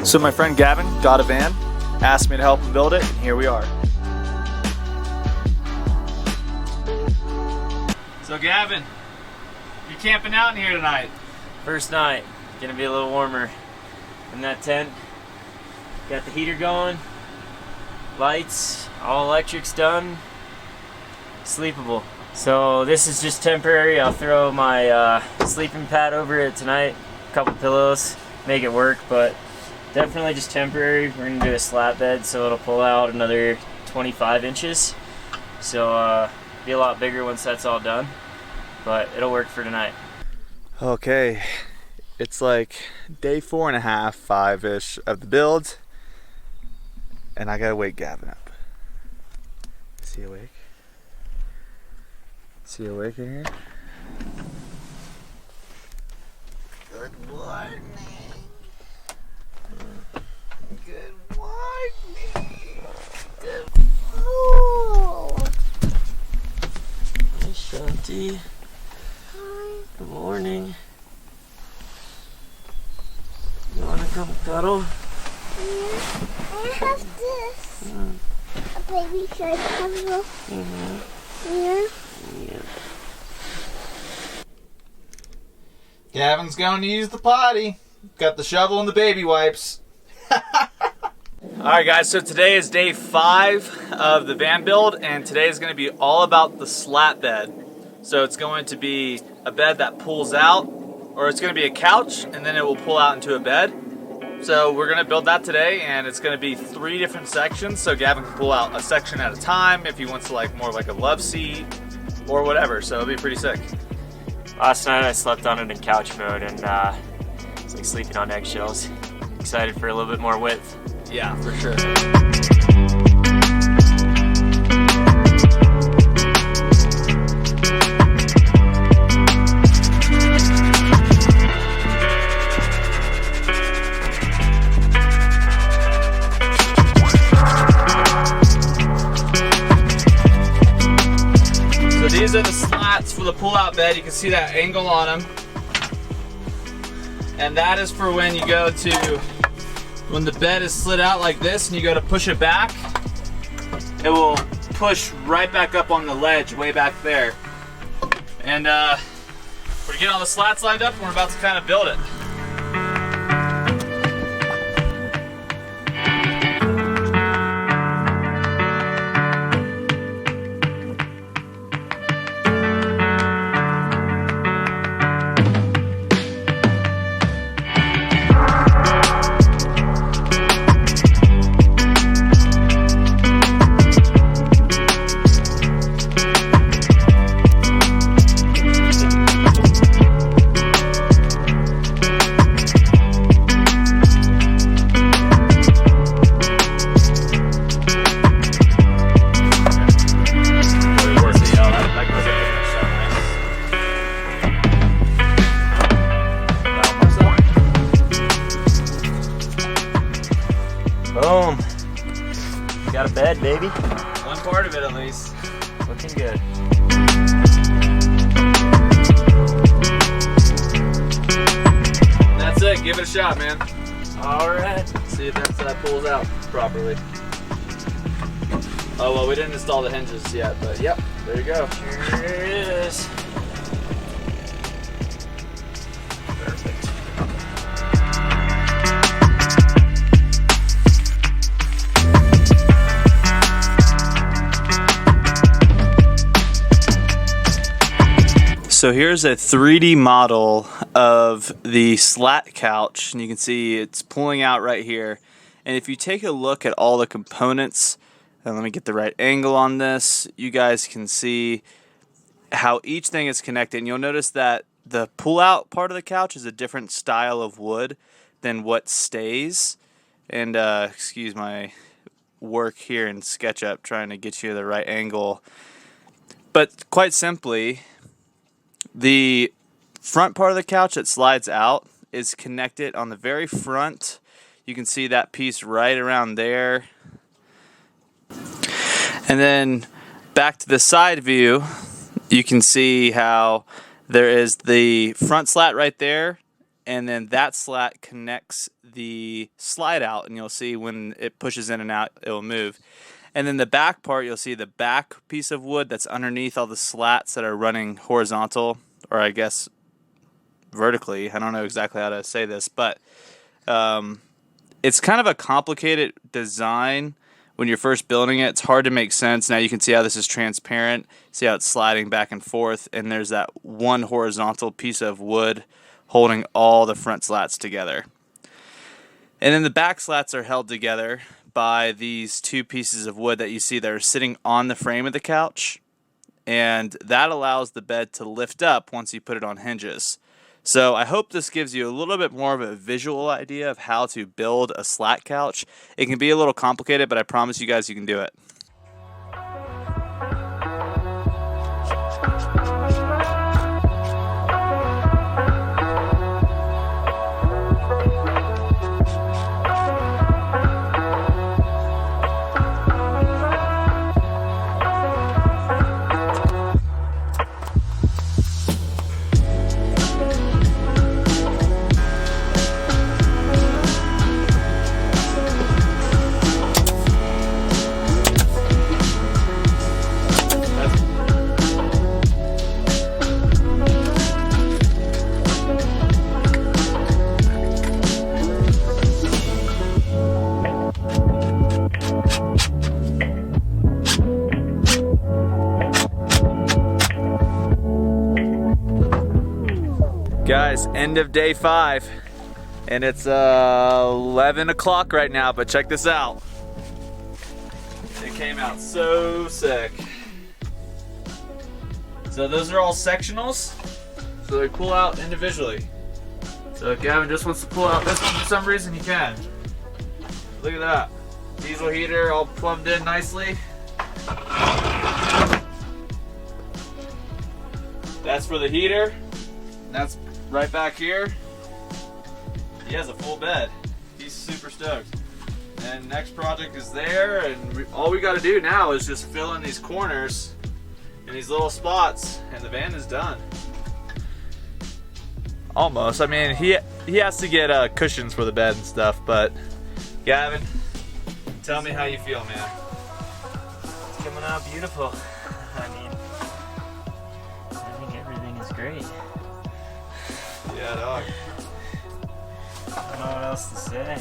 So my friend Gavin got a van, asked me to help him build it, and here we are. So Gavin, you're camping out in here tonight. First night, gonna be a little warmer in that tent. Got the heater going, lights, all electrics done, sleepable. So this is just temporary. I'll throw my sleeping pad over it tonight, a couple pillows, make it work, but definitely just temporary. We're gonna do a slat bed, so it'll pull out another 25 inches. So be a lot bigger once that's all done, but it'll work for tonight. Okay, it's like day 4.5, 5-ish of the build, and I gotta wake Gavin up. Is he awake? Is he awake in here? Good morning. Good morning. Good morning. Hey, Shanti. Hi. Good morning. You wanna come cuddle? Yeah, I have this. A baby shark puzzle. Yeah. Yeah. Gavin's going to use the potty. Got the shovel and the baby wipes. Alright guys, so today is day 5 of the van build, and today is going to be all about the slat bed. So it's going to be a bed that pulls out, or it's going to be a couch and then it will pull out into a bed. So we're going to build that today, and it's going to be 3 different sections, so Gavin can pull out a section at a time if he wants to, like more like a love seat or whatever, so it'll be pretty sick. Last night I slept on it in couch mode, and it's like sleeping on eggshells. Excited for a little bit more width. Yeah, for sure. These are the slats for the pull-out bed. You can see that angle on them. And that is for when you go to, when the bed is slid out like this and you go to push it back, it will push right back up on the ledge way back there. And we're getting all the slats lined up and we're about to kind of build it. Boom. Got a bed, baby. One part of it at least. Looking good. That's it, give it a shot, man. Alright. See if that pulls out properly. Oh well, we didn't install the hinges yet, but yep, there you go. Here it is. Perfect. So here's a 3D model of the slat couch, and you can see it's pulling out right here. And if you take a look at all the components, and let me get the right angle on this, you guys can see how each thing is connected. And you'll notice that the pull-out part of the couch is a different style of wood than what stays. And excuse my work here in SketchUp trying to get you the right angle. But quite simply, the front part of the couch that slides out is connected on the very front. You can see that piece right around there. And then back to the side view, you can see how there is the front slat right there, and then that slat connects the slide out, and you'll see when it pushes in and out, it will move. And then the back part, you'll see the back piece of wood that's underneath all the slats that are running horizontal, or I guess vertically. I don't know exactly how to say this, but it's kind of a complicated design when you're first building it. It's hard to make sense. Now you can see how this is transparent. See how it's sliding back and forth, and there's that one horizontal piece of wood holding all the front slats together. And then the back slats are held together by these two pieces of wood that you see that are sitting on the frame of the couch, and that allows the bed to lift up once you put it on hinges. So I hope this gives you a little bit more of a visual idea of how to build a slat couch. It can be a little complicated, but I promise you guys you can do it. Guys, end of day 5, and it's 11 o'clock right now, but check this out. It came out so sick. So those are all sectionals, so they pull out individually. So if Gavin just wants to pull out this one for some reason, he can. Look at that. Diesel heater all plumbed in nicely. That's for the heater. That's right back here. He has a full bed. He's super stoked. And next project is there, and all we got to do now is just fill in these corners and these little spots, and the van is done. Almost. I mean, he has to get cushions for the bed and stuff, but Gavin, tell me how you feel, man. It's coming out beautiful. I mean, I think everything is great. Yeah, dog. I don't know what else to say.